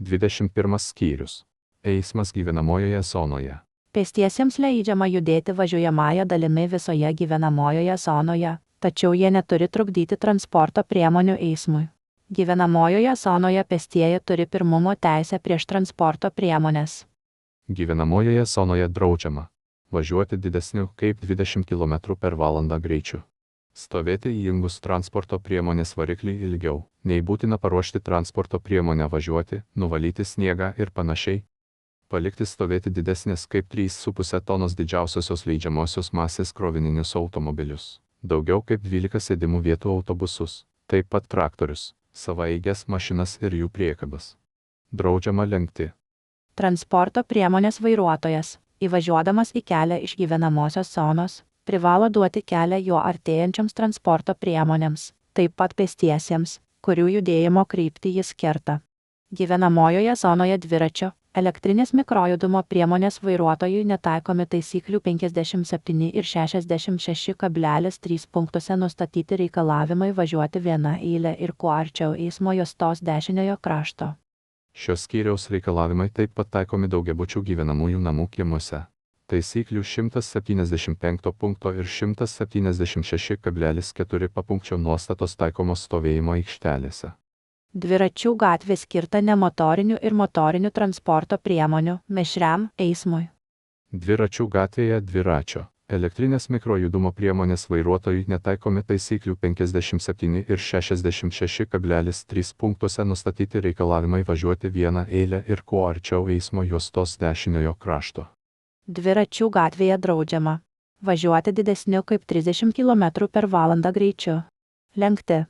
21 skyrius. Eismas gyvenamojoje zonoje. Pėstiesiems leidžiama judėti važiuojamąja dalimi visoje gyvenamojoje zonoje, tačiau jie neturi trukdyti transporto priemonių eismui. Gyvenamojoje zonoje pėstieji turi pirmumo teisę prieš transporto priemonės. Gyvenamojoje zonoje draudžiama važiuoti didesniu kaip 20 km/h greičiu. Stovėti įjungus transporto priemonės variklį ilgiau, nei būtina paruošti transporto priemonę važiuoti, nuvalyti sniegą ir panašiai. Palikti stovėti didesnės kaip 3,5 tonos didžiausiosios leidžiamosios masės krovininius automobilius, daugiau kaip 12 sėdimų vietų autobusus, taip pat traktorius, savaeiges mašinas ir jų priekabas. Draudžiama lenkti. Transporto priemonės vairuotojas, įvažiuodamas į kelią iš gyvenamosios zonos, privalo duoti kelią jo artėjančiams transporto priemonėms, taip pat pėstiesiems, kurių judėjimo kryptį jis kerta. Gyvenamojoje zonoje dviračio, elektrinės mikrojudumo priemonės vairuotojui netaikomi taisyklių 57 ir 66,3 punktuose nustatyti reikalavimai važiuoti viena eile ir kuo arčiau eismo juostos dešiniojo krašto. Šios skyriaus reikalavimai taip pat taikomi daugiabučių gyvenamųjų namų kiemuose. Taisyklių 175 punkto ir 176,4 papunkčio nuostatos taikomos stovėjimo aikštelėse. Dviračių gatvė skirta nemotorinių ir motorinių transporto priemonių mišriam eismui. Dviračių gatvėje dviračio, elektrinės mikrojudumo priemonės vairuotojui netaikomi taisyklių 57 ir 66,3 punktuose nustatyti reikalavimai važiuoti vieną eilę ir kuo arčiau eismo juostos dešiniojo krašto. Dviračių gatvėje draudžiama važiuoti didesniu kaip 30 km/h greičiu. Lenkti.